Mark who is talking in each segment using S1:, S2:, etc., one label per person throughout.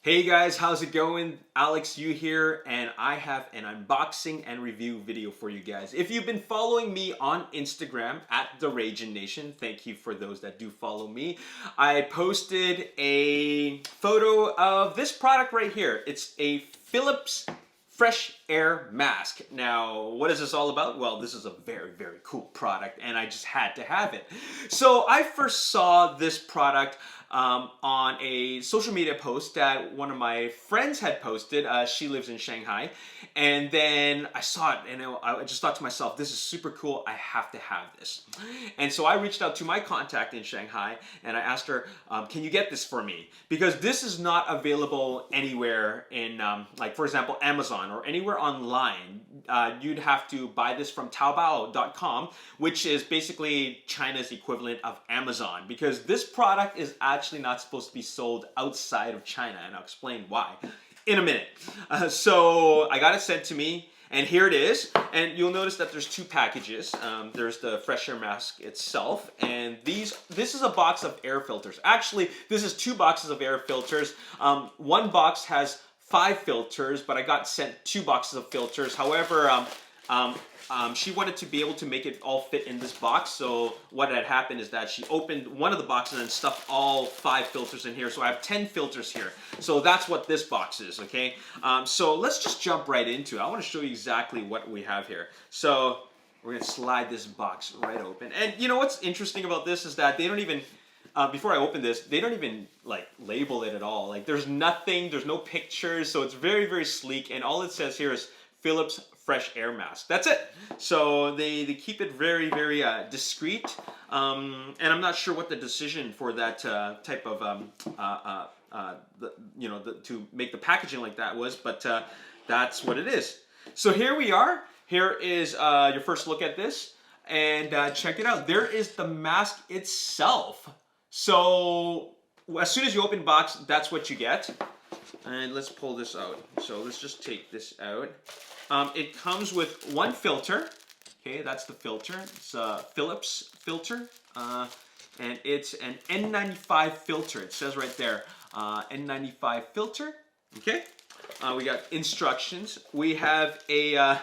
S1: Hey guys, how's it going? Alex Yu here, and I have an unboxing and review video for you guys. If you've been following me on Instagram at The Ragin Nation, thank you for those that do follow me. I posted a photo of this product right here. It's a Philips Fresh Air Mask. Now, what is this all about? Well, this is a very, very cool product, and I just had to have it. So I first saw this product on a social media post that one of my friends had posted. She lives in Shanghai. And then I saw it and I just thought to myself, this is super cool. I have to have this. And so I reached out to my contact in Shanghai and I asked her, can you get this for me? Because this is not available anywhere in, like for example, Amazon or anywhere online. You'd have to buy this from Taobao.com, which is basically China's equivalent of Amazon, because this product is actually not supposed to be sold outside of China, and I'll explain why in a minute. So I got it sent to me, and here it is. And you'll notice that there's two packages. There's the Fresh Air Mask itself, and this is a box of air filters. Actually, this is two boxes of air filters. One box has 5 filters, but I got sent 2 boxes of filters. However, she wanted to be able to make it all fit in this box. So what had happened is that she opened one of the boxes and stuffed all 5 filters in here. So I have 10 filters here. So that's what this box is, okay? So let's just jump right into it. I want to show you exactly what we have here. So we're going to slide this box right open. And you know what's interesting about this is that they don't even, before I open this, they don't even like label it at all. Like there's nothing, there's no pictures, so it's very, very sleek, and all it says here is Philips Fresh Air Mask. That's it. So they keep it very, very discreet, and I'm not sure what the decision for that type of, to make the packaging like that was, but that's what it is. So here we are. Here is your first look at this, and check it out. There is the mask itself. So as soon as you open the box, that's what you get. And let's pull this out. So let's just take this out. It comes with one filter. Okay, that's the filter. It's a Philips filter. And it's an N95 filter. It says right there, N95 filter. Okay. We got instructions. We have a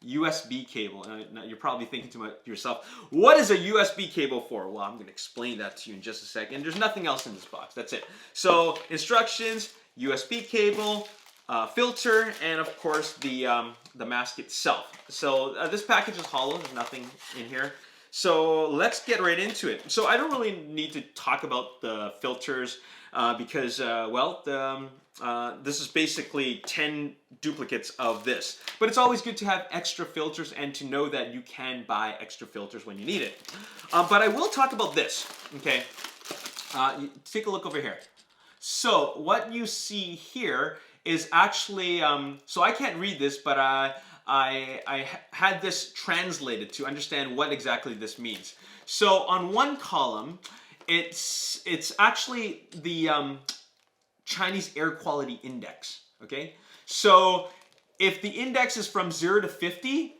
S1: USB cable. Now you're probably thinking to yourself, what is a USB cable for? Well, I'm going to explain that to you in just a second. There's nothing else in this box. That's it. So instructions, USB cable, filter, and of course the mask itself. So this package is hollow. There's nothing in here. So let's get right into it. So I don't really need to talk about the filters because, this is basically 10 duplicates of this. But it's always good to have extra filters and to know that you can buy extra filters when you need it. But I will talk about this, okay? Take a look over here. So what you see here is actually, so I can't read this, but I had this translated to understand what exactly this means. So on one column, it's actually the Chinese Air Quality Index, okay? So if the index is from 0 to 50,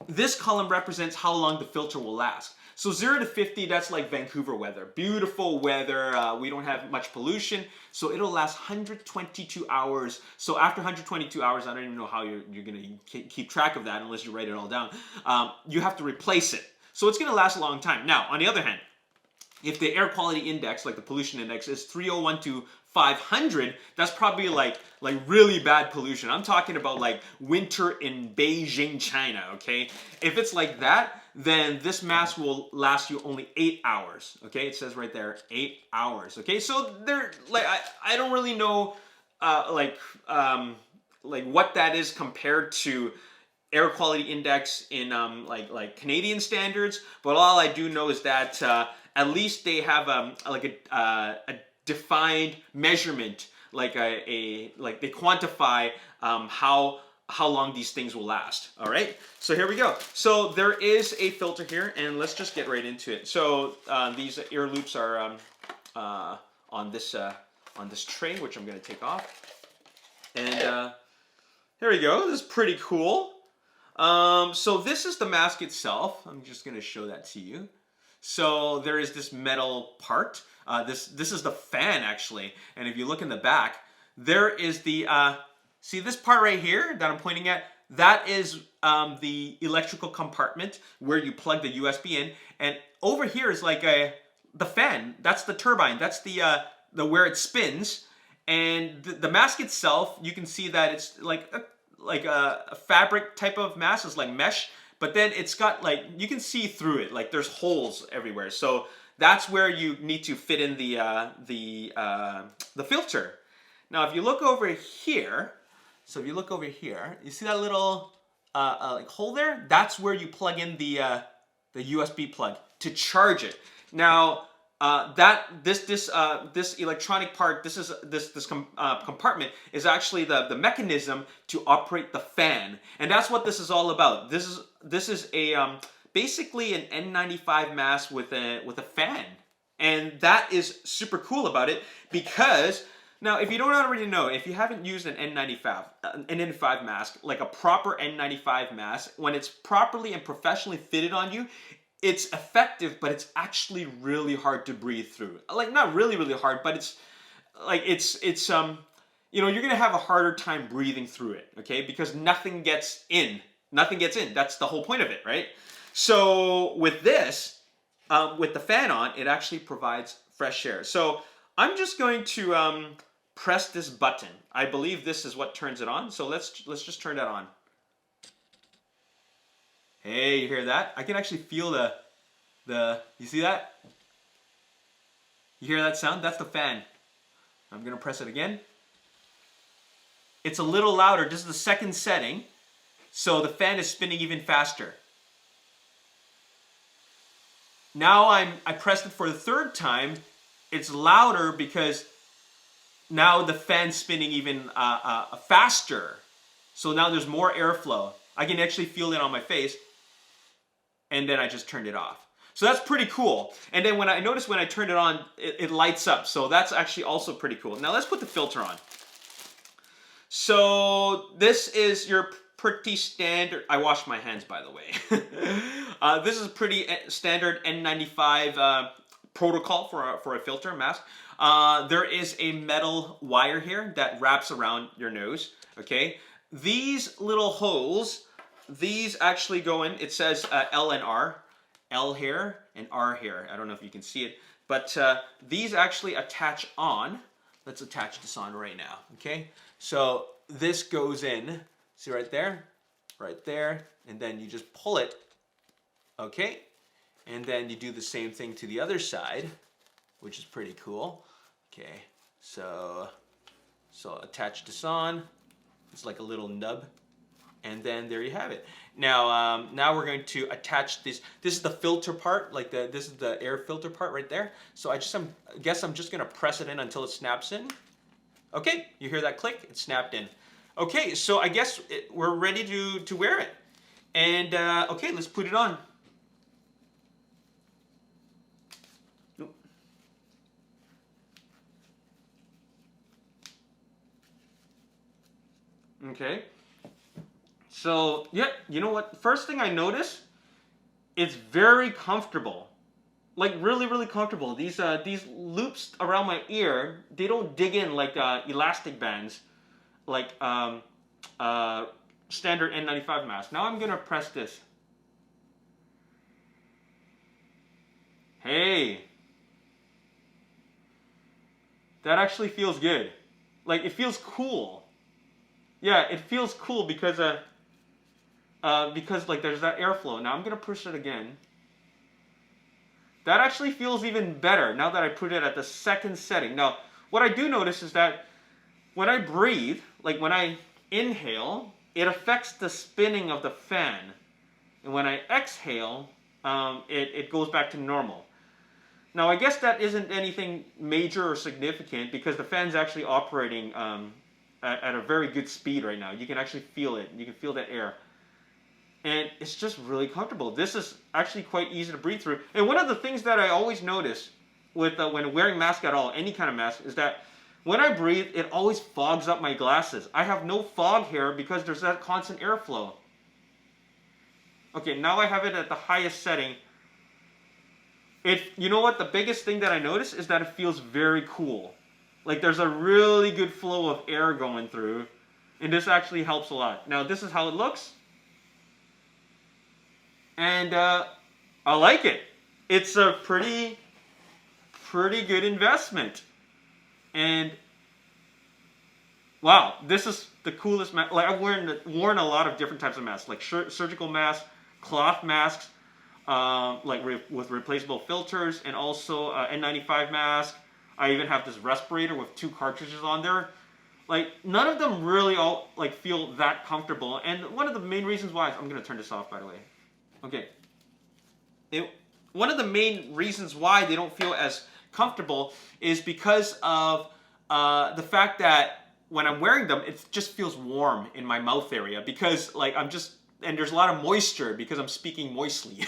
S1: this column represents how long the filter will last. So 0 to 50, that's like Vancouver weather. Beautiful weather, we don't have much pollution, so it'll last 122 hours. So after 122 hours, I don't even know how you're gonna keep track of that unless you write it all down. You have to replace it. So it's gonna last a long time. Now, on the other hand, if the air quality index, like the pollution index, is 301 to 500, that's probably like really bad pollution. I'm talking about like winter in Beijing, China, okay? If it's like that, then this mask will last you only 8 hours, okay? It says right there, 8 hours, okay? So they're like, I don't really know like what that is compared to air quality index in like Canadian standards, but all I do know is that at least they have a defined measurement, like like they quantify how long these things will last. All right, so here we go. So there is a filter here, and let's just get right into it. So these ear loops are on this tray, which I'm going to take off, and here we go. This is pretty cool. So this is the mask itself. I'm just going to show that to you. So there is this metal part. This is the fan actually, and if you look in the back, there is the, see this part right here that I'm pointing at? That is the electrical compartment where you plug the USB in. And over here is like the fan. That's the turbine. That's the where it spins. And the mask itself, you can see that it's like a fabric type of mask. It's like mesh. But then it's got like, you can see through it. Like there's holes everywhere. So that's where you need to fit in the filter. Now, if you look over here, so if you look over here, you see that little like hole there? That's where you plug in the USB plug to charge it. Now, this electronic part, this compartment is actually the mechanism to operate the fan, and that's what this is all about. This is a basically an N95 mask with a fan, and that is super cool about it because. Now, if you don't already know, if you haven't used an N95 mask, like a proper N95 mask, when it's properly and professionally fitted on you, it's effective, but it's actually really hard to breathe through. Like, not really, really hard, but it's you know, you're gonna have a harder time breathing through it, okay? Because nothing gets in. Nothing gets in. That's the whole point of it, right? So with this, with the fan on, it actually provides fresh air. So I'm just going to press this button. I believe this is what turns it on. So let's just turn that on. Hey, you hear that? I can actually feel you see that? You hear that sound? That's the fan. I'm gonna press it again. It's a little louder. This is the second setting. So the fan is spinning even faster. Now I pressed it for the third time. It's louder because now the fan's spinning even faster. So now there's more airflow. I can actually feel it on my face. And then I just turned it off. So that's pretty cool. And then when I turned it on, it lights up. So that's actually also pretty cool. Now let's put the filter on. So this is your pretty standard, I washed my hands by the way. This is pretty standard N95 protocol for a filter mask. There is a metal wire here that wraps around your nose, okay? These little holes, these actually go in, it says L and R, L here and R here. I don't know if you can see it, but these actually attach on. Let's attach this on right now, okay? So this goes in, see right there, and then you just pull it, okay? And then you do the same thing to the other side, which is pretty cool. Okay, so attach this on. It's like a little nub, and then there you have it. Now, now we're going to attach this. This is the filter part, like this is the air filter part right there. So I guess I'm just gonna press it in until it snaps in. Okay, you hear that click? It snapped in. Okay, so I guess we're ready to wear it. And okay, let's put it on. Okay. So, yeah, you know what? First thing I noticed, it's very comfortable. Like really, really comfortable. These loops around my ear, they don't dig in like elastic bands, like standard N95 mask. Now I'm gonna press this. Hey, that actually feels good. Like it feels cool. Yeah, it feels cool because like there's that airflow. Now I'm gonna push it again. That actually feels even better now that I put it at the second setting. Now, what I do notice is that when I breathe, like when I inhale, it affects the spinning of the fan. And when I exhale, it goes back to normal. Now, I guess that isn't anything major or significant because the fan's actually operating at a very good speed right now. You can actually feel it. You can feel that air. And it's just really comfortable. This is actually quite easy to breathe through. And one of the things that I always notice with when wearing mask at all, any kind of mask, is that when I breathe, it always fogs up my glasses. I have no fog here because there's that constant airflow. Okay, now I have it at the highest setting. You know what? The biggest thing that I notice is that it feels very cool. Like there's a really good flow of air going through, and this actually helps a lot. Now this is how it looks, and I like it. It's a pretty good investment, and wow, this is the coolest mask. Like I've worn a lot of different types of masks, like surgical masks, cloth masks, like with replaceable filters, and also N95 mask. I even have this respirator with 2 cartridges on there. Like none of them really all like feel that comfortable. And one of the main reasons why I'm gonna turn this off, by the way. Okay. One of the main reasons why they don't feel as comfortable is because of the fact that when I'm wearing them, it just feels warm in my mouth area because like and there's a lot of moisture because I'm speaking moistly.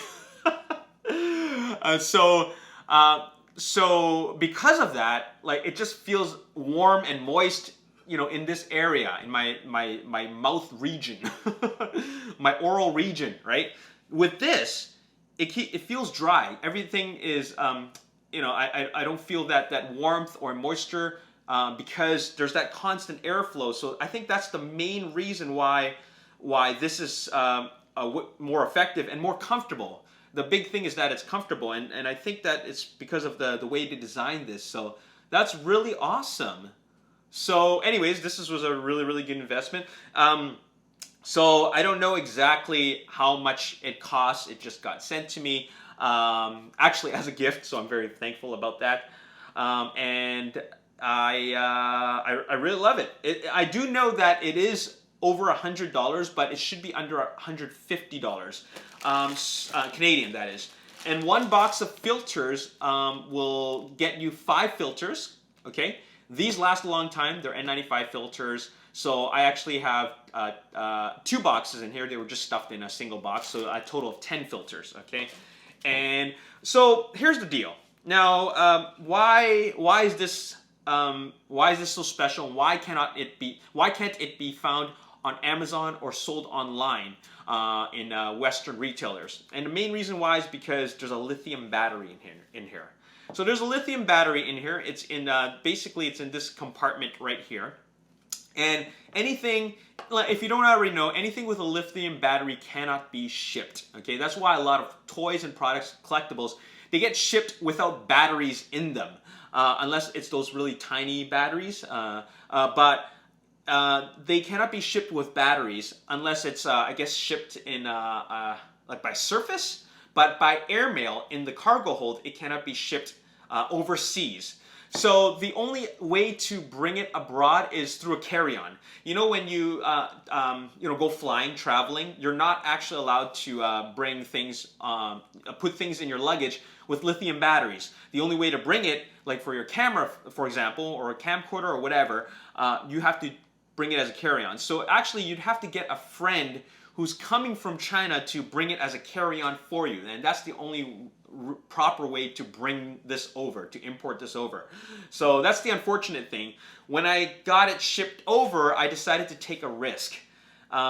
S1: So because of that, like it just feels warm and moist, in this area, in my mouth region, my oral region, right? With this, it feels dry. Everything is, I don't feel that warmth or moisture because there's that constant airflow. So I think that's the main reason why this is more effective and more comfortable. The big thing is that it's comfortable, and I think that it's because of the way they designed this. So that's really awesome. So anyways, this was a really good investment. So I don't know exactly how much it costs. It just got sent to me, actually as a gift, so I'm very thankful about that. And I really love it. I do know that it is over $100, but it should be under $150, Canadian that is. And 1 box of filters will get you 5 filters. Okay, these last a long time. They're N95 filters. So I actually have 2 boxes in here. They were just stuffed in a single box, so a total of 10 filters. Okay, and so here's the deal. Now, why is this so special? Why can't it be found on Amazon or sold online in Western retailers? And the main reason why is because there's a lithium battery in here. So there's a lithium battery in here. It's in basically it's in this compartment right here. And anything, if you don't already know, anything with a lithium battery cannot be shipped. Okay, that's why a lot of toys and products, collectibles, they get shipped without batteries in them, unless it's those really tiny batteries. But they cannot be shipped with batteries unless it's, I guess, shipped in like by surface. But by airmail in the cargo hold, it cannot be shipped overseas. So the only way to bring it abroad is through a carry-on. When you go flying, traveling, you're not actually allowed to bring things, put things in your luggage with lithium batteries. The only way to bring it, like for your camera, for example, or a camcorder or whatever, you have to bring it as a carry-on. So actually, you'd have to get a friend who's coming from China to bring it as a carry-on for you, and that's the only proper way to bring this over, to import this over. So that's the unfortunate thing. When I got it shipped over, I decided to take a risk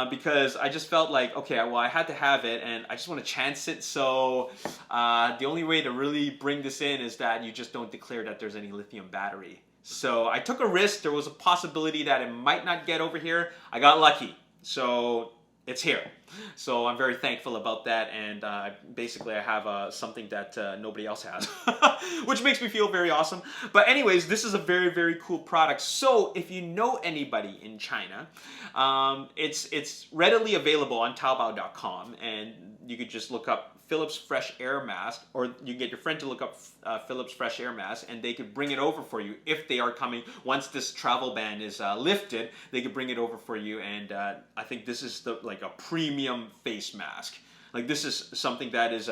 S1: because I just felt like, okay, well, I had to have it and I just want to chance it. So the only way to really bring this in is that you just don't declare that there's any lithium battery. So I took a risk. There was a possibility that it might not get over here. I got lucky. So it's here. So I'm very thankful about that, and basically I have something that nobody else has, which makes me feel very awesome. But anyways, this is a very cool product. So if you know anybody in China, it's readily available on Taobao.com, and you could just look up Philips Fresh Air Mask, or you can get your friend to look up Philips Fresh Air Mask, and they could bring it over for you if they are coming. Once this travel ban is lifted, they could bring it over for you, and I think this is like a premium face mask. Like this is something that is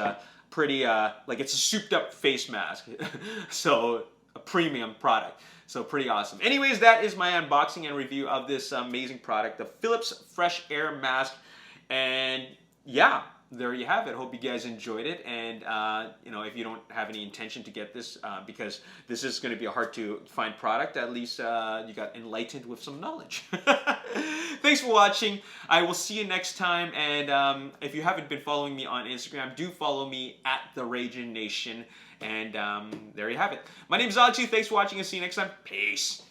S1: pretty, like it's a souped up face mask. So a premium product. So pretty awesome. Anyways, that is my unboxing and review of this amazing product, the Philips Fresh Air Mask. And yeah, there you have it. Hope you guys enjoyed it, and if you don't have any intention to get this, because this is going to be a hard to find product, at least you got enlightened with some knowledge. Thanks for watching. I will see you next time, and if you haven't been following me on Instagram, do follow me at The Ragin Nation, And there you have it. My name is Alex. Thanks for watching and see you next time. Peace.